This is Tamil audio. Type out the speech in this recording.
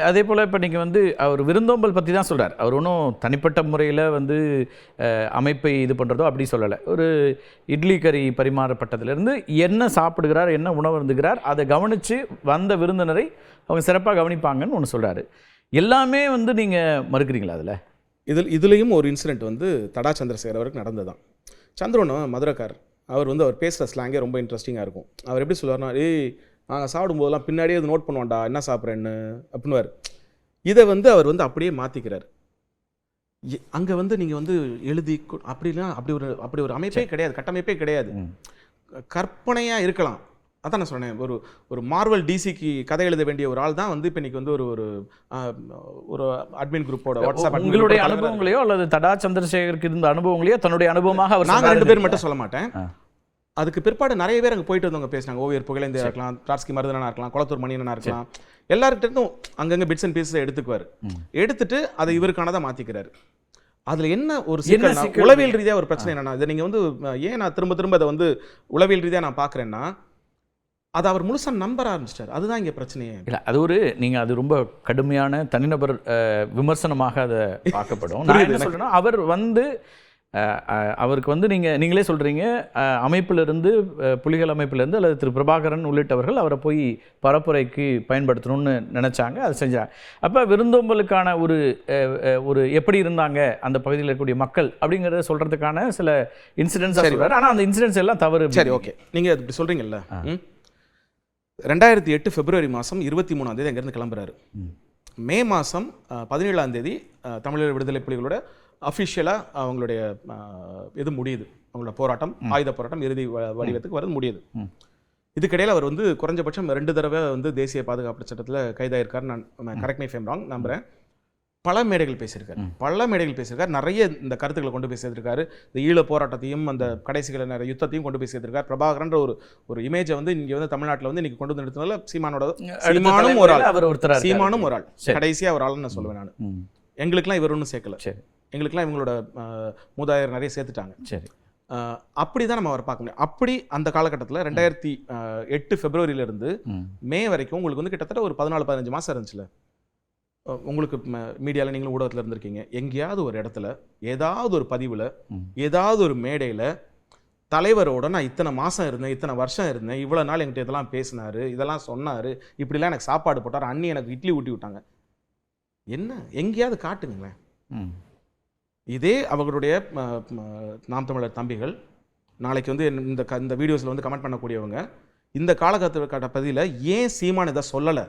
அதே போல் இப்போ நீங்கள் வந்து அவர் விருந்தோம்பல் பற்றி தான் சொல்கிறார். அவர் ஒன்றும் தனிப்பட்ட முறையில் வந்து அமைப்பை இது பண்ணுறதோ அப்படி சொல்லலை. ஒரு இட்லி கறி பரிமாறப்பட்டதுலேருந்து என்ன சாப்பிடுகிறார், என்ன உணவு இருந்துகிறார், அதை கவனித்து வந்த விருந்தினரை அவங்க சிறப்பாக கவனிப்பாங்கன்னு ஒன்று சொல்கிறாரு. எல்லாமே வந்து நீங்கள் மறுக்கிறீங்களா அதில்? இதுலேயும் ஒரு இன்சிடெண்ட் வந்து தடா சந்திரசேகர் அவருக்கு நடந்ததான். சந்திரன் மதுரைக்கார். அவர் வந்து அவர் பேசுகிற ஸ்லாங்கே ரொம்ப இன்ட்ரெஸ்டிங்காக இருக்கும். அவர் எப்படி சொல்லுவார்னா, நாங்கள் சாப்பிடும்போதெல்லாம் பின்னாடியே அது நோட் பண்ணுவான்டா என்ன சாப்பிட்றேன்னு அப்படின்னுவார். இதை வந்து அவர் வந்து அப்படியே மாற்றிக்கிறார். அங்கே வந்து நீங்கள் வந்து எழுதி அப்படிலாம் அப்படி ஒரு அமைப்பே கிடையாது, கட்டமைப்பே கிடையாது. கற்பனையாக இருக்கலாம். அதான் நான் சொன்னேன், ஒரு மார்வல் டிசிக்கு கதை எழுத வேண்டிய ஒரு ஆள் தான் வந்து இப்போ இன்னைக்கு வந்து ஒரு அட்மின் குரூப்போட வாட்ஸ்அப் உங்களுடைய அனுபவங்களையோ அல்லது தடா சந்திரசேகருக்கு இருந்த அனுபவங்களையோ தன்னுடைய அனுபவமாக அவர் நாங்கள் 2 பேர் மட்டும் சொல்ல மாட்டேன். அதுக்கு பிற்பாடு நிறைய பேர் அங்கே போயிட்டு வந்தவங்க பேசினாங்க. ஓவியர் புகழேந்தியா இருக்கலாம், ட்ராட்ஸ்கி மருதனா இருக்கலாம், குளத்தூர் மணியனா இருக்கலாம். எல்லார்கிட்ட இருந்தும் அங்கங்கே பிட்ஸ் அண்ட் பீஸை எடுத்துக்குவார். எடுத்துட்டு அதை இவருக்கானதாக மாற்றிக்கிறாரு. அதில் என்ன ஒரு சிக்கல்னா, உளவியல் ரீதியாக ஒரு பிரச்சனை என்னன்னா, இதை நீங்கள் வந்து ஏன் நான் திரும்ப அதை வந்து உளவியல் ரீதியாக நான் பார்க்குறேன்னா, அதை அவர் முழுசாக நம்பர் ஆரம்பிச்சிட்டார். அதுதான் இங்கே பிரச்சனையே. இல்லை, அது நீங்கள் அது ரொம்ப கடுமையான தனிநபர் விமர்சனமாக அதை பார்க்கப்படும். நான் என்ன சொல்றேன்னா, அவர் வந்து அவருக்கு வந்து நீங்களே சொல்கிறீங்க, அமைப்பிலிருந்து புலிகள் அமைப்பிலிருந்து அல்லது திரு பிரபாகரன் உள்ளிட்டவர்கள் அவரை போய் பரப்புரைக்கு பயன்படுத்தணும்னு நினச்சாங்க, அதை செஞ்சாங்க. அப்போ விருந்தோம்பலுக்கான ஒரு எப்படி இருந்தாங்க அந்த பகுதியில் இருக்கக்கூடிய மக்கள் அப்படிங்கிறத சொல்கிறதுக்கான சில இன்சிடென்ட்ஸ் சொல்கிறார். ஆனால் அந்த இன்சிடென்ட்ஸ் எல்லாம் தவறு. சரி, ஓகே, நீங்கள் இப்படி சொல்கிறீங்கல்ல. 2008 பிப்ரவரி மாதம் 23ஆம் தேதி அங்கேருந்து கிளம்புறாரு. மே மாதம் 17ஆம் தேதி தமிழர் விடுதலை புலிகளோட அஃபிஷியலாக அவங்களுடைய இது முடியுது. அவங்களோட போராட்டம், ஆயுத போராட்டம் இறுதி வடிவத்துக்கு வரது முடியுது. இதுக்கிடையில் அவர் வந்து குறைஞ்சபட்சம் 2 தடவை வந்து தேசிய பாதுகாப்பு சட்டத்தில் கைதாயிருக்காரு. நான் correct me if I am wrong நம்புகிறேன். பல மேடைகள் பேசியிருக்காரு. நிறைய இந்த கருத்துக்களை கொண்டு போய் சேர்த்திருக்காரு. இந்த ஈழ போராட்டத்தையும் அந்த கடைசிகளை நிறைய யுத்தத்தையும் கொண்டு போய் சேர்த்திருக்காரு. பிரபாகரன்ற ஒரு இமேஜை வந்து இங்கே வந்து தமிழ்நாட்டில் வந்து இன்னைக்கு கொண்டு வந்து நிறுத்தினால சீமானும் ஒரு ஆள் கடைசியாக ஒரு ஆள்னு நான் சொல்லுவேன். நான் எங்களுக்கெல்லாம் இவர் ஒன்றும் சேர்க்கல. எங்களுக்கெல்லாம் இவங்களோட மூதாதையர் நிறைய சேர்த்துட்டாங்க. சரி, அப்படி தான் நம்ம அவரை பார்க்க முடியும். அப்படி அந்த காலகட்டத்தில் 2008 பிப்ரவரியிலிருந்து மே வரைக்கும் உங்களுக்கு வந்து கிட்டத்தட்ட ஒரு 14-15 மாதம் இருந்துச்சுல. உங்களுக்கு மீடியாவில் நீங்களும் ஊடகத்தில் இருந்திருக்கீங்க. எங்கேயாவது ஒரு இடத்துல, ஏதாவது ஒரு பதிவில், ஏதாவது ஒரு மேடையில் தலைவரோட நான் இத்தனை மாதம் இருந்தேன், இத்தனை வருஷம் இருந்தேன், இவ்வளோ நாள் என்கிட்ட இதெல்லாம் பேசினார், இதெல்லாம் சொன்னார், இப்படிலாம் எனக்கு சாப்பாடு போட்டார், அண்ணி எனக்கு இட்லி ஊட்டி விட்டாங்க. என்ன எங்கேயாவது காட்டுங்களேன். இதே அவர்களுடைய நாம் தமிழர் தம்பிகள் நாளைக்கு வந்து இந்த வீடியோஸில் வந்து கமெண்ட் பண்ணக்கூடியவங்க இந்த காலகட்ட பதிவில் ஏன் சீமான் இதை சொல்லலை